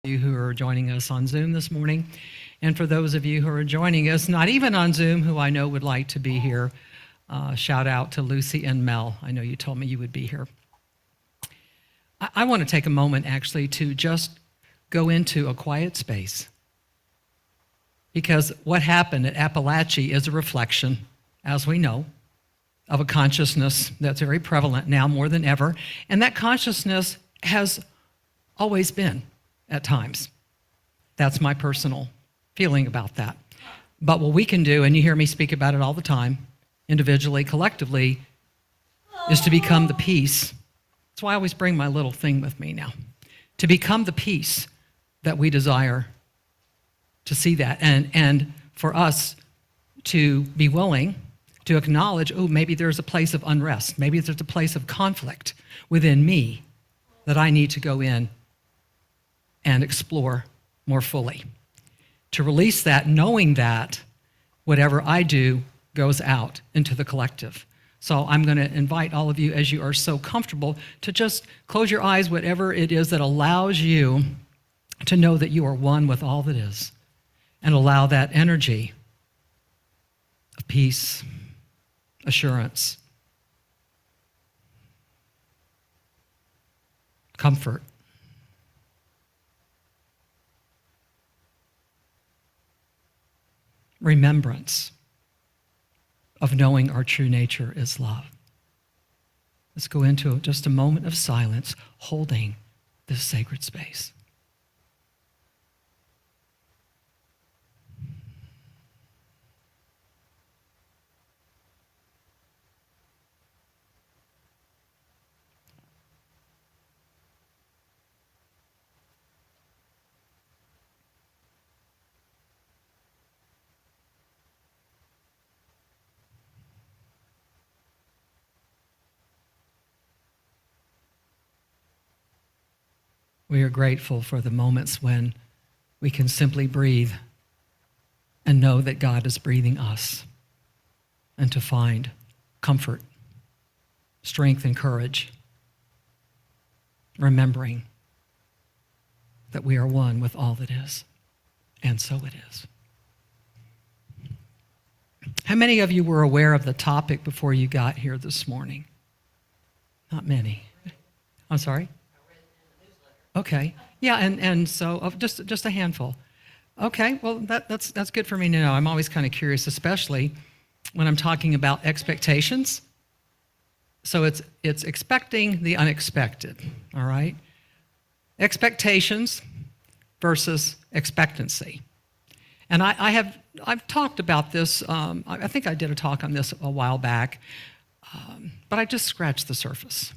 You who are joining us on Zoom this morning, and for those of you who are joining us not even on Zoom who I know would like to be here, shout out to Lucy and Mel. I know you told me you would be here. I want to take a moment actually to just go into a quiet space, because what happened at Appalachia is a reflection, as we know, of a consciousness that's very prevalent now more than ever, and that consciousness has always been at times. That's my personal feeling about that. But what we can do, and you hear me speak about it all the time, individually, collectively, is to become the peace. That's why I always bring my little thing with me now. To become the peace that we desire to see that. And for us to be willing to acknowledge, oh, maybe there's a place of unrest. Maybe there's a place of conflict within me that I need to go in and explore more fully. To release that, knowing that whatever I do goes out into the collective. So I'm going to invite all of you, as you are so comfortable, to just close your eyes, whatever it is that allows you to know that you are one with all that is, and allow that energy of peace, assurance, comfort, remembrance of knowing our true nature is love. Let's go into just a moment of silence, holding this sacred space. We are grateful for the moments when we can simply breathe and know that God is breathing us, and to find comfort, strength, and courage, remembering that we are one with all that is, and so it is. How many of you were aware of the topic before you got here this morning? Not many. I'm sorry? Okay, yeah, and so just a handful. Okay, well, that's good for me to know. I'm always kind of curious, especially when I'm talking about expectations. So it's expecting the unexpected, all right? Expectations versus expectancy. And I've talked about this, I think I did a talk on this a while back, but I just scratched the surface.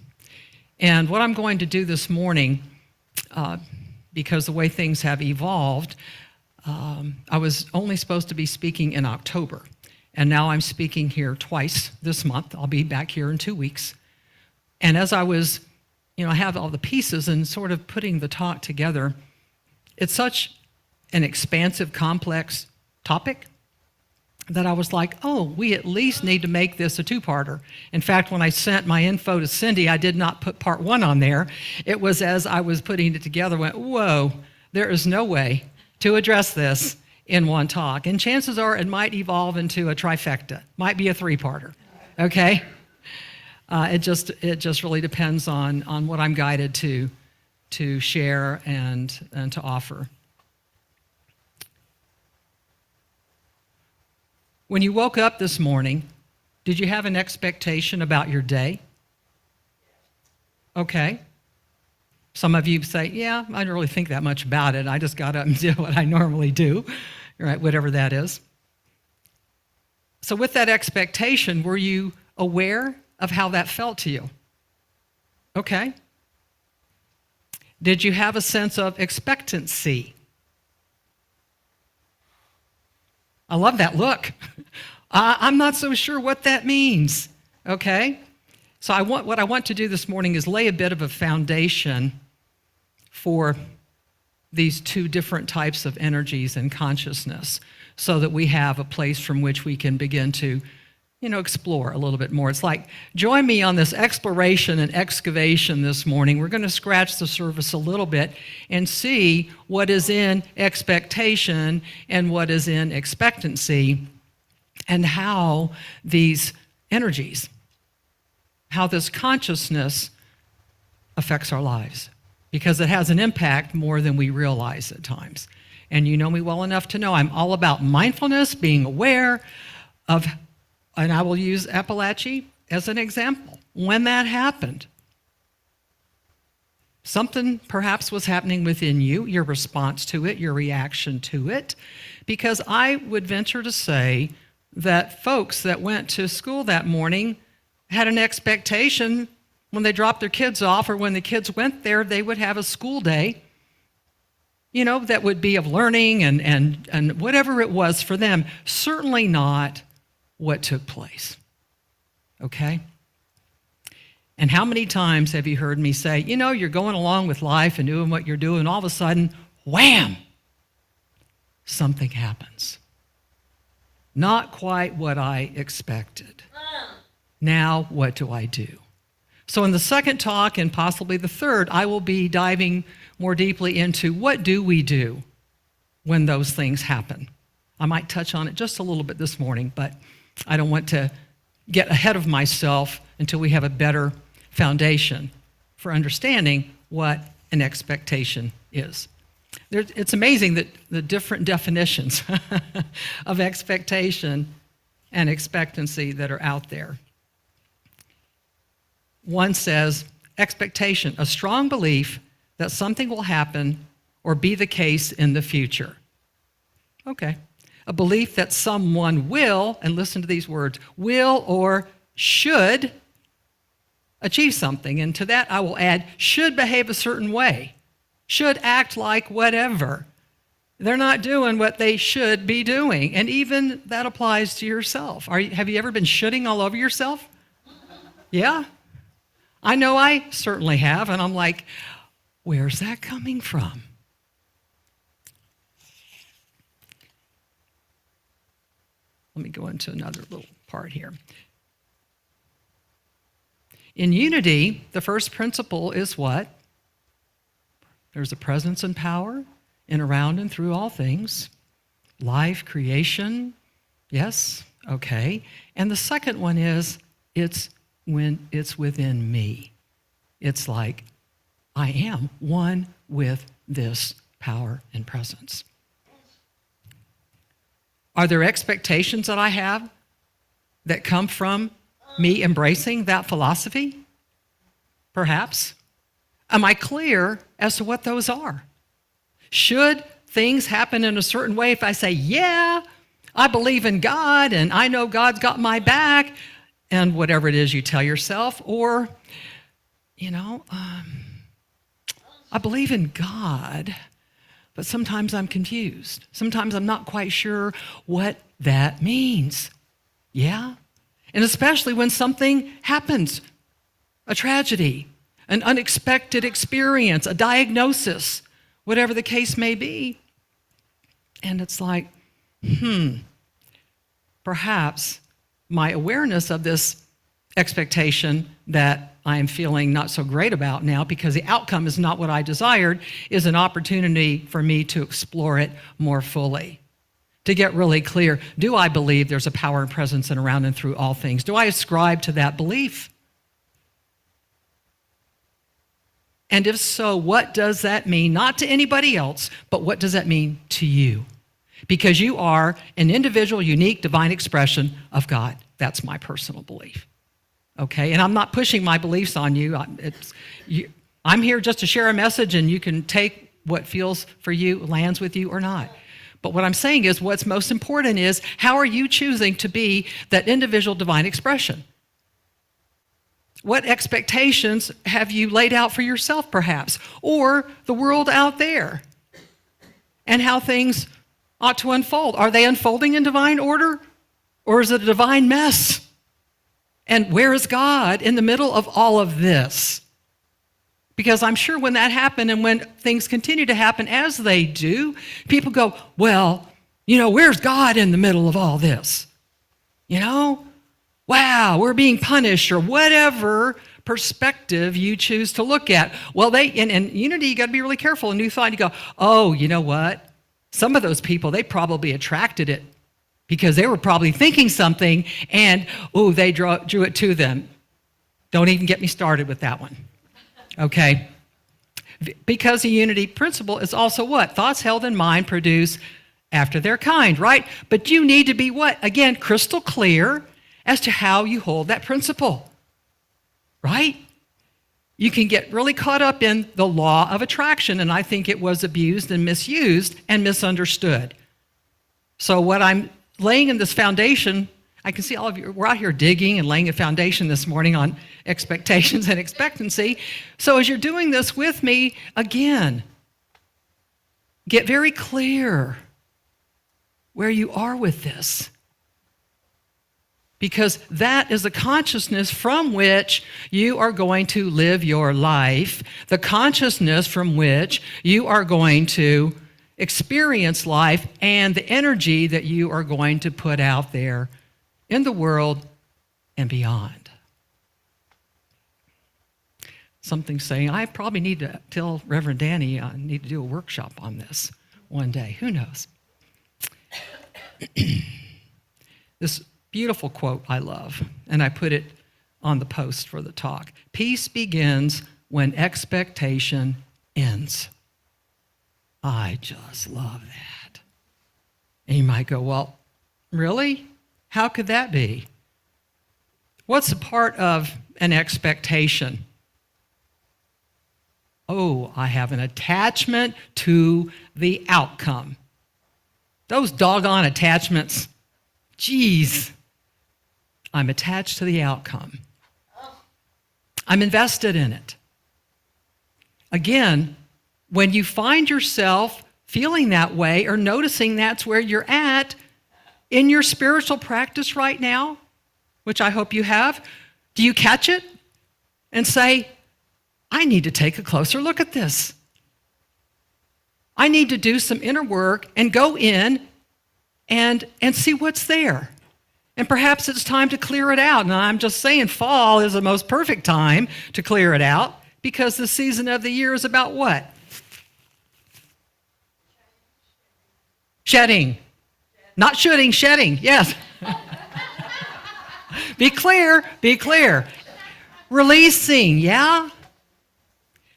And what I'm going to do this morning, because the way things have evolved, I was only supposed to be speaking in October, and now I'm speaking here twice this month. I'll be back here in 2 weeks. And as I was, I have all the pieces and sort of putting the talk together, it's such an expansive, complex topic that I was like, oh, we at least need to make this a two-parter. In fact, when I sent my info to Cindy, I did not put part one on there. It was as I was putting it together, I went, whoa, there is no way to address this in one talk. And chances are it might evolve into a trifecta, might be a three-parter, okay? It just really depends on what I'm guided to share and to offer. When you woke up this morning, did you have an expectation about your day? Okay. Some of you say, yeah, I don't really think that much about it. I just got up and did what I normally do, right? Whatever that is. So with that expectation, were you aware of how that felt to you? Okay. Did you have a sense of expectancy? I love that look. I'm not so sure what that means, okay? So what I want to do this morning is lay a bit of a foundation for these two different types of energies and consciousness, so that we have a place from which we can begin to explore a little bit more. It's like, join me on this exploration and excavation this morning. We're going to scratch the surface a little bit and see what is in expectation and what is in expectancy, and how these energies, how this consciousness affects our lives, because it has an impact more than we realize at times. And you know me well enough to know I'm all about mindfulness, being aware of, and I will use Appalachia as an example. When that happened, something perhaps was happening within you, your response to it, your reaction to it, because I would venture to say that folks that went to school that morning had an expectation when they dropped their kids off, or when the kids went there, they would have a school day, that would be of learning and whatever it was for them. Certainly not what took place. Okay? And how many times have you heard me say, you're going along with life and doing what you're doing, and all of a sudden, wham, something happens. Not quite what I expected. Now, what do I do? So in the second talk, and possibly the third, I will be diving more deeply into what do we do when those things happen. I might touch on it just a little bit this morning, but I don't want to get ahead of myself until we have a better foundation for understanding what an expectation is. It's amazing that the different definitions of expectation and expectancy that are out there. One says, expectation, a strong belief that something will happen or be the case in the future. Okay. A belief that someone will, and listen to these words, will or should achieve something. And to that I will add, should behave a certain way, should act like whatever. They're not doing what they should be doing. And even that applies to yourself. Have you ever been shoulding all over yourself? Yeah? I know I certainly have, and I'm like, where's that coming from? Let me go into another little part here. In unity, the first principle is what? There's a presence and power in, around, and through all things. Life, creation, yes, okay. And the second one is, it's when it's within me. It's like, I am one with this power and presence. Are there expectations that I have that come from me embracing that philosophy? Perhaps. Am I clear as to what those are? Should things happen in a certain way, if I say, yeah, I believe in God and I know God's got my back, and whatever it is you tell yourself, or, I believe in God, but sometimes I'm confused. Sometimes I'm not quite sure what that means. Yeah? And especially when something happens, a tragedy, an unexpected experience, a diagnosis, whatever the case may be. And it's like, perhaps my awareness of this expectation that I am feeling not so great about now because the outcome is not what I desired is an opportunity for me to explore it more fully, to get really clear. Do I believe there's a power and presence in, around, and through all things? Do I ascribe to that belief? And if so, what does that mean? Not to anybody else, but what does that mean to you? Because you are an individual, unique, divine expression of God. That's my personal belief. Okay? And I'm not pushing my beliefs on you. I'm here just to share a message, and you can take what feels for you, lands with you or not. But what I'm saying is what's most important is how are you choosing to be that individual divine expression? What expectations have you laid out for yourself, perhaps, or the world out there, and how things ought to unfold? Are they unfolding in divine order, or is it a divine mess? And where is God in the middle of all of this? Because I'm sure when that happened and when things continue to happen as they do, people go, well, where's God in the middle of all this? wow, we're being punished, or whatever perspective you choose to look at. Well, in unity, you got to be really careful. A new thought, you go, oh, you know what? Some of those people, they probably attracted it because they were probably thinking something, and, oh, they drew it to them. Don't even get me started with that one, okay? Because the unity principle is also what? Thoughts held in mind produce after their kind, right? But you need to be what? Again, crystal clear as to how you hold that principle, right? You can get really caught up in the law of attraction, and I think it was abused and misused and misunderstood. So what I'm laying in this foundation, I can see all of you, we're out here digging and laying a foundation this morning on expectations and expectancy. So as you're doing this with me, again, get very clear where you are with this. Because that is the consciousness from which you are going to live your life, the consciousness from which you are going to experience life, and the energy that you are going to put out there in the world and beyond. Something saying, I probably need to tell Reverend Danny I need to do a workshop on this one day. Who knows? This beautiful quote I love, and I put it on the post for the talk. Peace begins when expectation ends. I just love that. And you might go, well, really? How could that be? What's a part of an expectation? Oh, I have an attachment to the outcome. Those doggone attachments, geez, I'm attached to the outcome. I'm invested in it. Again, when you find yourself feeling that way or noticing that's where you're at in your spiritual practice right now, which I hope you have, do you catch it and say, I need to take a closer look at this. I need to do some inner work and go in and see what's there. And perhaps it's time to clear it out. And I'm just saying fall is the most perfect time to clear it out because the season of the year is about what? Shedding. Not shooting, shedding, yes. Be clear, be clear. Releasing, yeah?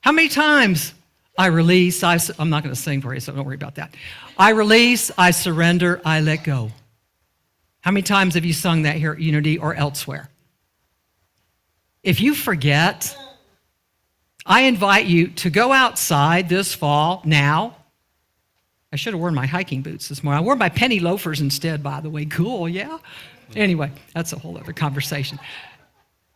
How many times I release, I'm not going to sing for you, so don't worry about that. I release, I surrender, I let go. How many times have you sung that here at Unity or elsewhere? If you forget, I invite you to go outside this fall now. I should have worn my hiking boots this morning. I wore my penny loafers instead, by the way. Cool, yeah? Anyway, that's a whole other conversation.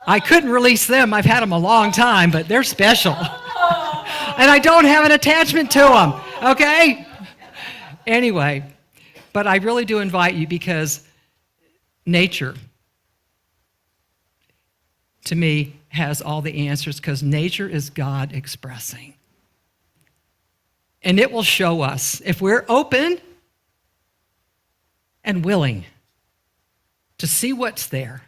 I couldn't release them. I've had them a long time, but they're special. And I don't have an attachment to them, okay? Anyway, but I really do invite you because nature, to me, has all the answers because nature is God expressing. And it will show us if we're open and willing to see what's there,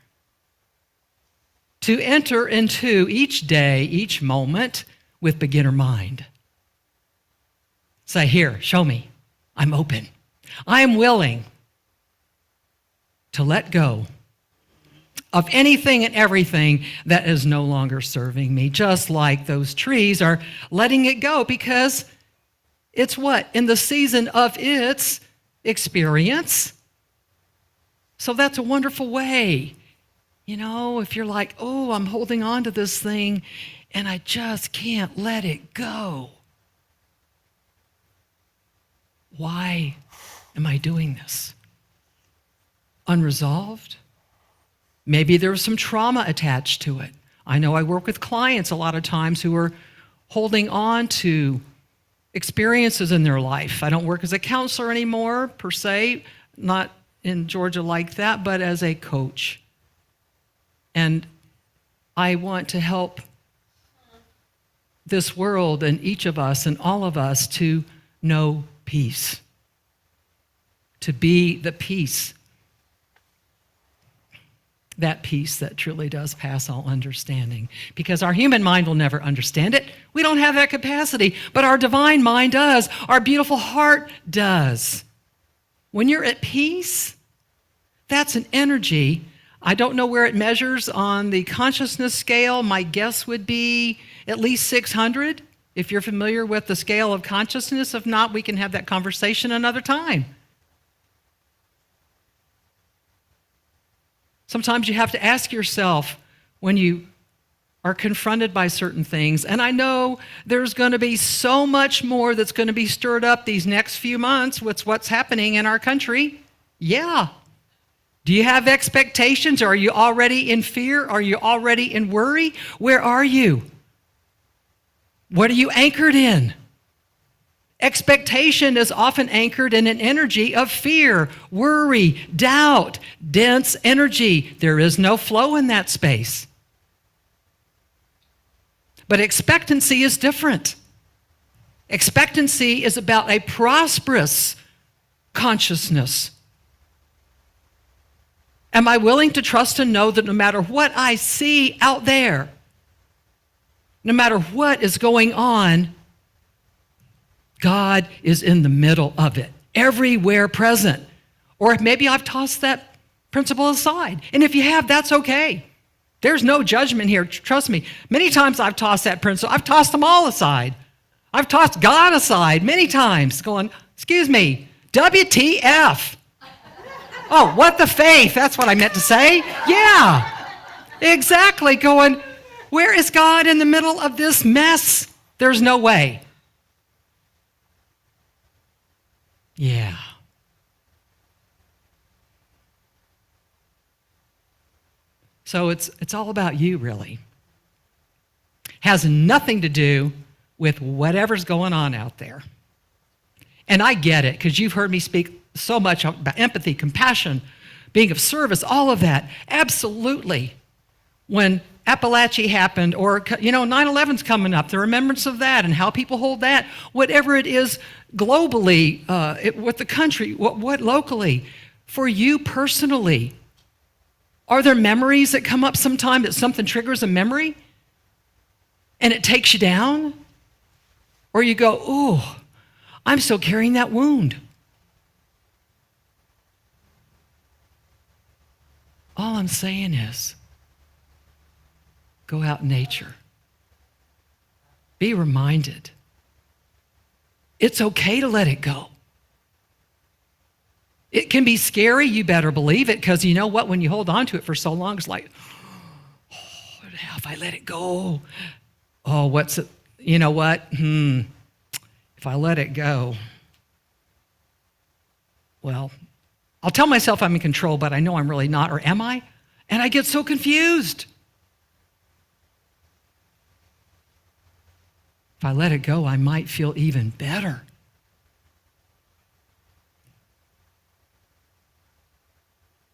to enter into each day, each moment with beginner mind. Say, here, show me. I'm open. I am willing to let go of anything and everything that is no longer serving me, just like those trees are letting it go because it's what? In the season of its experience. So that's a wonderful way. You know, if you're like, oh, I'm holding on to this thing and I just can't let it go. Why am I doing this? Unresolved? Maybe there was some trauma attached to it. I know I work with clients a lot of times who are holding on to experiences in their life. I don't work as a counselor anymore, per se, not in Georgia like that, but as a coach. And I want to help this world and each of us and all of us to know peace, to be the peace that peace that truly does pass all understanding. Because our human mind will never understand it. We don't have that capacity, but our divine mind does. Our beautiful heart does. When you're at peace, that's an energy. I don't know where it measures on the consciousness scale. My guess would be at least 600, if you're familiar with the scale of consciousness. If not, we can have that conversation another time. Sometimes you have to ask yourself when you are confronted by certain things, and I know there's going to be so much more that's going to be stirred up these next few months with what's happening in our country. Yeah. Do you have expectations? Are you already in fear? Are you already in worry? Where are you? What are you anchored in? Expectation is often anchored in an energy of fear, worry, doubt, dense energy. There is no flow in that space. But expectancy is different. Expectancy is about a prosperous consciousness. Am I willing to trust and know that no matter what I see out there, no matter what is going on, God is in the middle of it, everywhere present. Or maybe I've tossed that principle aside. And if you have, that's okay. There's no judgment here. Trust me. Many times I've tossed that principle. I've tossed them all aside. I've tossed God aside many times, going, excuse me, WTF. Oh, what the faith? That's what I meant to say. Yeah, exactly. Going, where is God in the middle of this mess? There's no way. Yeah. So it's all about you, really. Has nothing to do with whatever's going on out there. And I get it, because you've heard me speak so much about empathy, compassion, being of service, all of that. Absolutely. When Appalachia happened, or 9/11's coming up, the remembrance of that and how people hold that, whatever it is globally, with the country, what locally, for you personally, are there memories that come up sometime that something triggers a memory and it takes you down? Or you go, ooh, I'm still carrying that wound. All I'm saying is, go out in nature. Be reminded. It's okay to let it go. It can be scary, you better believe it, because you know what? When you hold on to it for so long, it's like, oh, if I let it go, oh, what's it? You know what? If I let it go, well, I'll tell myself I'm in control, but I know I'm really not, or am I? And I get so confused. If I let it go, I might feel even better.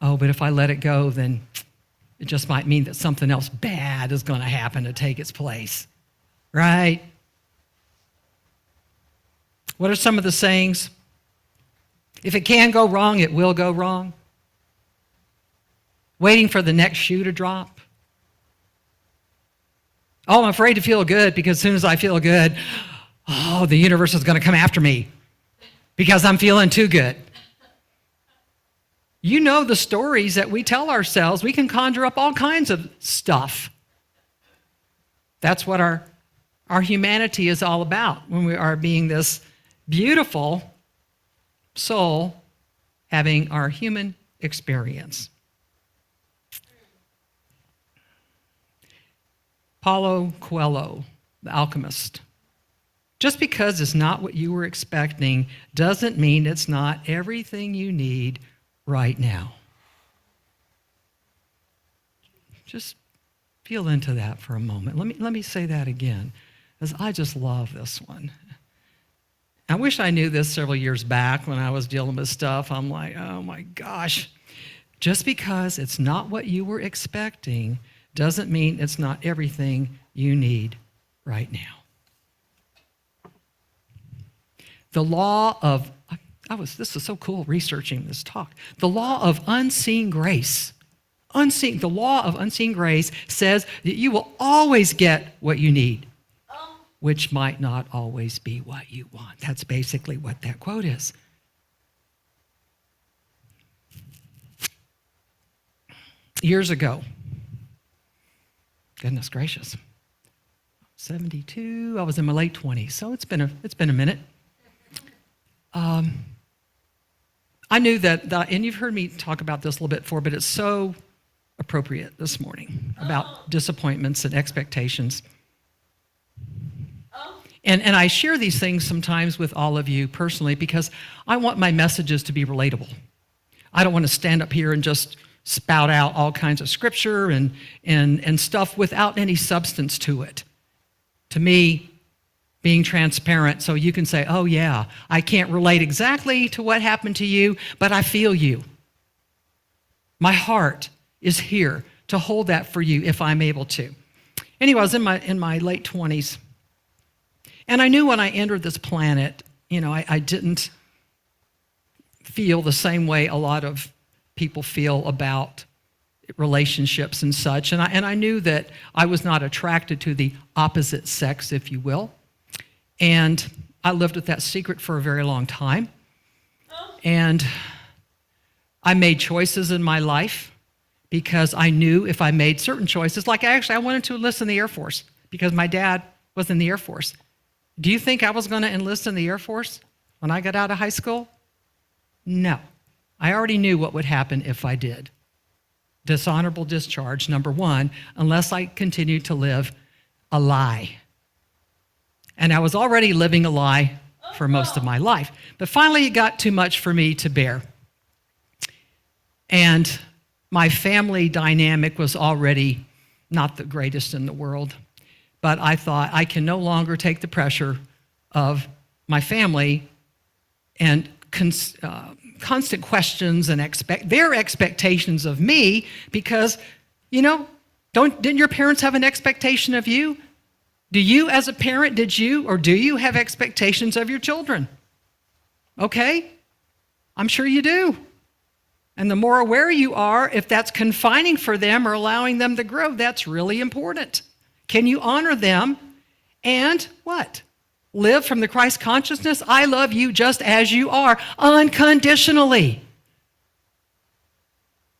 Oh, but if I let it go, then it just might mean that something else bad is going to happen to take its place. Right? What are some of the sayings? If it can go wrong, it will go wrong. Waiting for the next shoe to drop. Oh, I'm afraid to feel good, because as soon as I feel good, oh, the universe is going to come after me because I'm feeling too good. You know the stories that we tell ourselves. We can conjure up all kinds of stuff. That's what our humanity is all about, when we are being this beautiful soul having our human experience. Paulo Coelho, the alchemist. Just because it's not what you were expecting doesn't mean it's not everything you need right now. Just feel into that for a moment. Let me say that again, because I just love this one. I wish I knew this several years back when I was dealing with stuff. I'm like, oh my gosh. Just because it's not what you were expecting doesn't mean it's not everything you need right now. The law of, this is so cool researching this talk. The law of unseen grace. The law of unseen grace says that you will always get what you need, which might not always be what you want. That's basically what that quote is. Years ago, goodness gracious, 72, I was in my late 20s, so it's been a minute. I knew that, and you've heard me talk about this a little bit before, but it's so appropriate this morning about disappointments and expectations. And I share these things sometimes with all of you personally because I want my messages to be relatable. I don't want to stand up here and just spout out all kinds of scripture and stuff without any substance to it. To me, being transparent so you can say, oh yeah, I can't relate exactly to what happened to you, but I feel you. My heart is here to hold that for you if I'm able to. Anyway, I was in my late 20s, and I knew when I entered this planet, I didn't feel the same way a lot of people feel about relationships and such, and I knew that I was not attracted to the opposite sex, if you will. And I lived with that secret for a very long time. And I made choices in my life because I knew if I made certain choices, like I wanted to enlist in the Air Force because my dad was in the Air Force. Do you think I was going to enlist in the Air Force when I got out of high school? No. I already knew what would happen if I did. Dishonorable discharge, number one, unless I continued to live a lie. And I was already living a lie for most of my life. But finally, it got too much for me to bear. And my family dynamic was already not the greatest in the world. But I thought, I can no longer take the pressure of my family and constant questions and their expectations of me because, didn't your parents have an expectation of you? Do you, as a parent, do you have expectations of your children? Okay? I'm sure you do. And the more aware you are, if that's confining for them or allowing them to grow, that's really important. Can you honor them and what? Live from the Christ consciousness? I love you just as you are, unconditionally.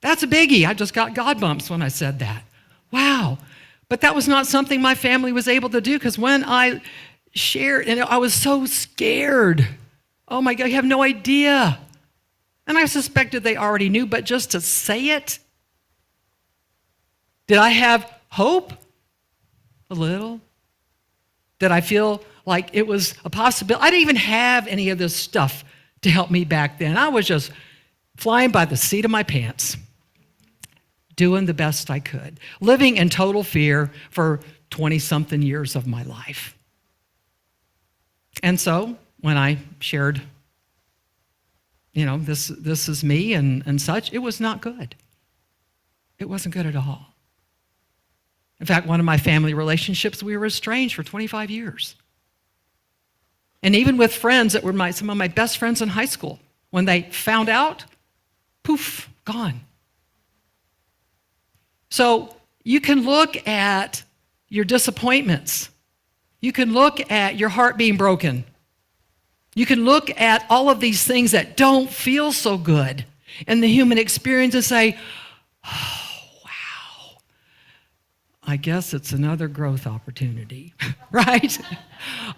That's a biggie. I just got God bumps when I said that. Wow. But that was not something my family was able to do because when I shared, and I was so scared. Oh my God, you have no idea. And I suspected they already knew, but just to say it, did I have hope? A little. Did I feel like it was a possibility? I didn't even have any of this stuff to help me back then. I was just flying by the seat of my pants, doing the best I could, living in total fear for 20-something years of my life. And so when I shared, this is me and such, it was not good. It wasn't good at all. In fact, one of my family relationships, we were estranged for 25 years. And even with friends that were some of my best friends in high school, when they found out, poof, gone. So you can look at your disappointments. You can look at your heart being broken. You can look at all of these things that don't feel so good in the human experience and say, oh, wow, I guess it's another growth opportunity, right?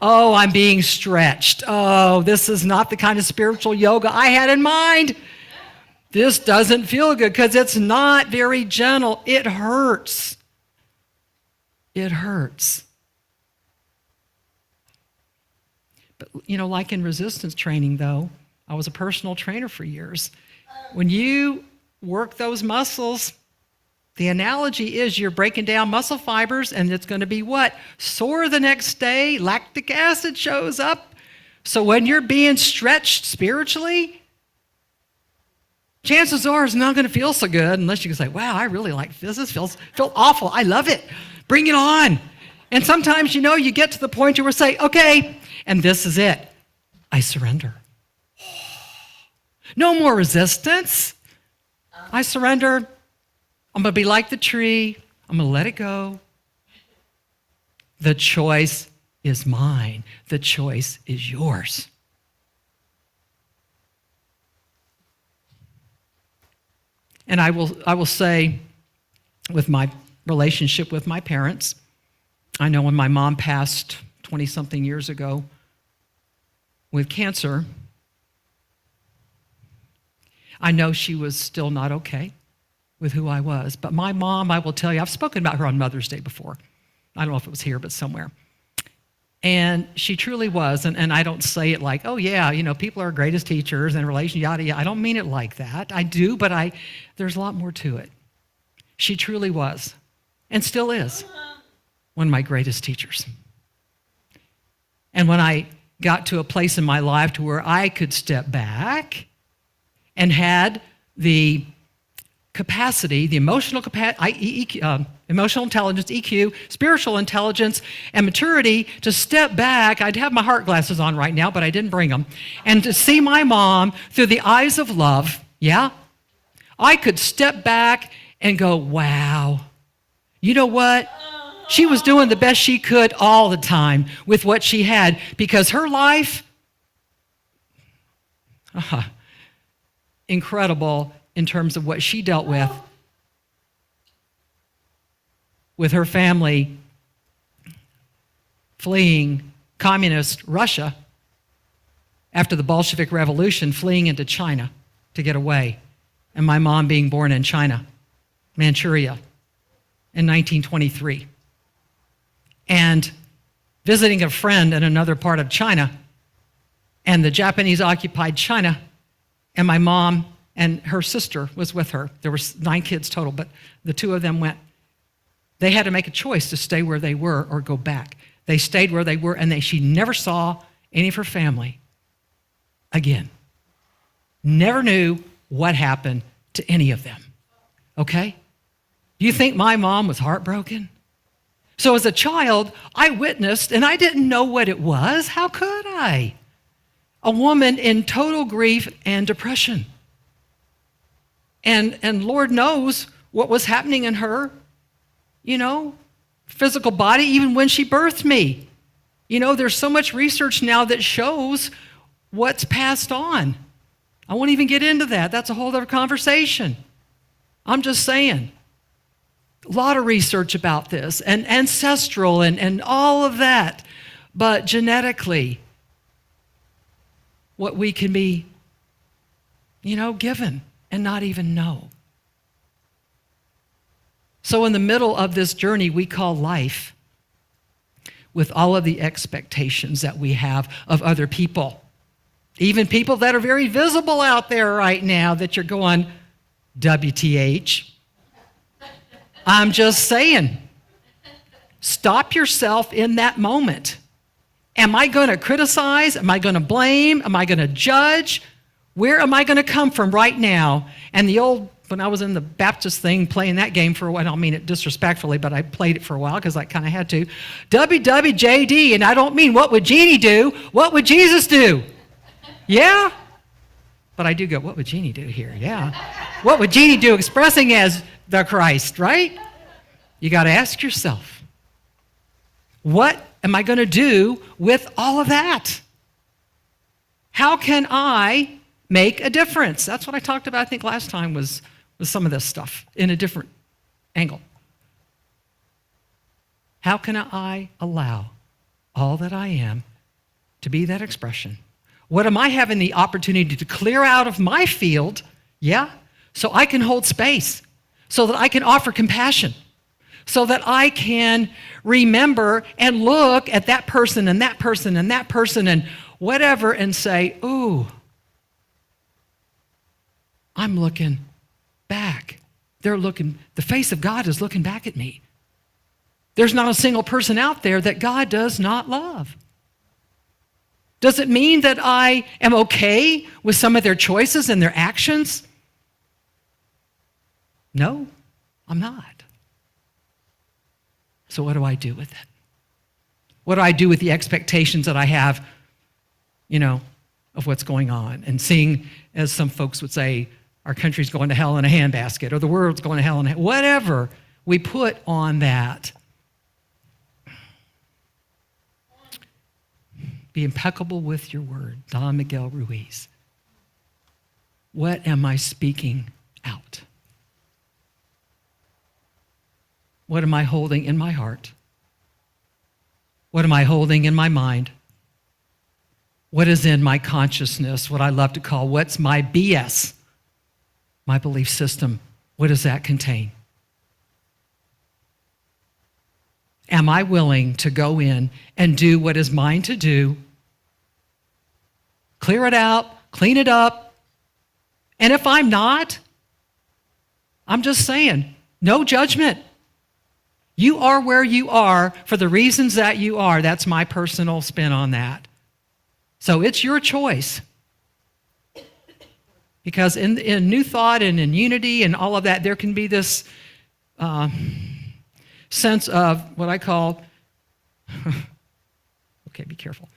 Oh, I'm being stretched. Oh, this is not the kind of spiritual yoga I had in mind. This doesn't feel good because it's not very gentle. It hurts. It hurts. But, like in resistance training, though, I was a personal trainer for years. When you work those muscles, the analogy is you're breaking down muscle fibers, and it's going to be what? Sore the next day, lactic acid shows up. So when you're being stretched spiritually, chances are it's not going to feel so good unless you can say, wow, I really like this. This feels awful. I love it. Bring it on. And sometimes, you get to the point where you say, okay, and this is it. I surrender. No more resistance. I surrender. I'm going to be like the tree. I'm going to let it go. The choice is mine. The choice is yours. And I will say, with my relationship with my parents, I know when my mom passed 20-something years ago with cancer, I know she was still not okay with who I was. But my mom, I will tell you, I've spoken about her on Mother's Day before. I don't know if it was here, but somewhere. And she truly was, and I don't say it like, oh yeah, people are greatest teachers and relations, yada, yada. I don't mean it like that. I do, but there's a lot more to it. She truly was, and still is, one of my greatest teachers. And when I got to a place in my life to where I could step back and had the capacity, the emotional intelligence, EQ, spiritual intelligence, and maturity to step back. I'd have my heart glasses on right now, but I didn't bring them. And to see my mom through the eyes of love, yeah, I could step back and go, wow, you know what? She was doing the best she could all the time with what she had, because her life, incredible in terms of what she dealt with her family fleeing communist Russia after the Bolshevik Revolution, fleeing into China to get away, and my mom being born in China, Manchuria, in 1923, and visiting a friend in another part of China, and the Japanese occupied China, and my mom and her sister was with her. There were 9 kids total, but the 2 of them went. They had to make a choice to stay where they were or go back. They stayed where they were, and she never saw any of her family again. Never knew what happened to any of them, okay? Do you think my mom was heartbroken? So as a child, I witnessed, and I didn't know what it was. How could I? A woman in total grief and depression. And Lord knows what was happening in her, physical body, even when she birthed me. There's so much research now that shows what's passed on. I won't even get into that. That's a whole other conversation. I'm just saying. A lot of research about this, and ancestral and all of that. But genetically, what we can be, given and not even know. So in the middle of this journey we call life, with all of the expectations that we have of other people, even people that are very visible out there right now that you're going, WTH. I'm just saying, stop yourself in that moment. Am I going to criticize? Am I going to blame? Am I going to judge? Where am I going to come from right now? And when I was in the Baptist thing, playing that game for a while, I don't mean it disrespectfully, but I played it for a while because I kind of had to. WWJD, and I don't mean what would Jeanie do? What would Jesus do? Yeah? But I do go, what would Jeanie do here? Yeah. What would Jeanie do expressing as the Christ, right? You got to ask yourself, what am I going to do with all of that? How can I make a difference? That's what I talked about, I think, last time was some of this stuff in a different angle. How can I allow all that I am to be that expression? What am I having the opportunity to clear out of my field, so I can hold space, so that I can offer compassion, so that I can remember and look at that person and that person and that person and whatever and say, ooh, I'm looking back. The face of God is looking back at me. There's not a single person out there that God does not love. Does it mean that I am okay with some of their choices and their actions? No, I'm not. So what do I do with it? What do I do with the expectations that I have, of what's going on? And seeing, as some folks would say, our country's going to hell in a handbasket, or the world's going to hell in a whatever we put on that. Be impeccable with your word. Don Miguel Ruiz. What am I speaking out? What am I holding in my heart? What am I holding in my mind? What is in my consciousness, what I love to call, what's my BS, my belief system? What does that contain? Am I willing to go in and do what is mine to do? Clear it out, clean it up. And if I'm not, I'm just saying, no judgment. You are where you are for the reasons that you are. That's my personal spin on that. So it's your choice. Because in New Thought and in unity and all of that, there can be this sense of what I call, okay, be careful.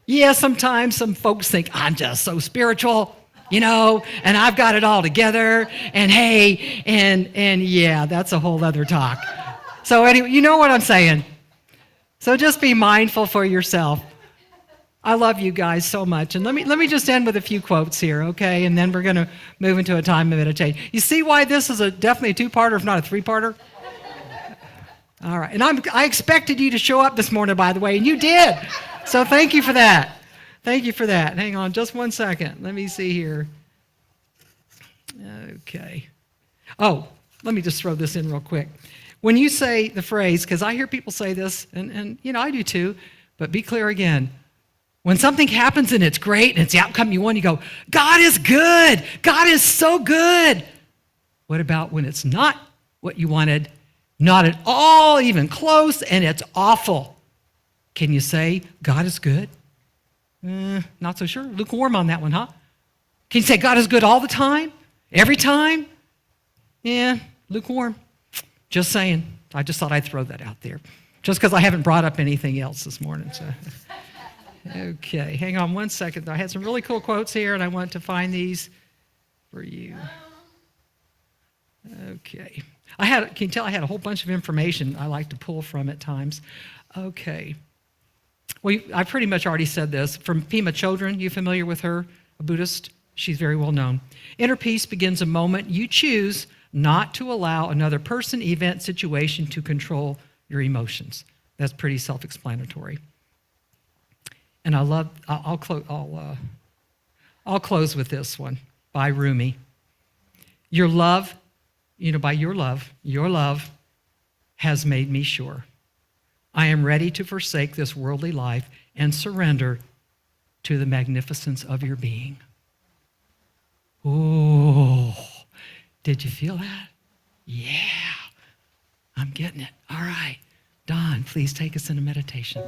Yeah, sometimes some folks think, I'm just so spiritual, and I've got it all together, and hey, and yeah, that's a whole other talk. So anyway, you know what I'm saying. So just be mindful for yourself. I love you guys so much. And let me just end with a few quotes here, okay? And then we're going to move into a time of meditation. You see why this is definitely a two-parter, if not a three-parter? All right. And I expected you to show up this morning, by the way, and you did. So thank you for that. Thank you for that. Hang on just one second. Let me see here. Okay. Oh, let me just throw this in real quick. When you say the phrase, because I hear people say this, and I do too, but be clear again. When something happens and it's great and it's the outcome you want, you go, God is good. God is so good. What about when it's not what you wanted, not at all even close, and it's awful? Can you say God is good? Not so sure. Lukewarm on that one, huh? Can you say God is good all the time? Every time? Yeah, lukewarm. Just saying. I just thought I'd throw that out there. Just because I haven't brought up anything else this morning. So. Okay, hang on one second. I had some really cool quotes here, and I want to find these for you. Okay. Can you tell I had a whole bunch of information I like to pull from at times. Okay. Well, I pretty much already said this. From Pema Chodron, you familiar with her? A Buddhist? She's very well known. Inner peace begins the moment you choose not to allow another person, event, situation to control your emotions. That's pretty self-explanatory. And I'll close with this one by Rumi. Your love, by your love has made me sure. I am ready to forsake this worldly life and surrender to the magnificence of your being. Oh, did you feel that? Yeah, I'm getting it. All right. Don, please take us into meditation.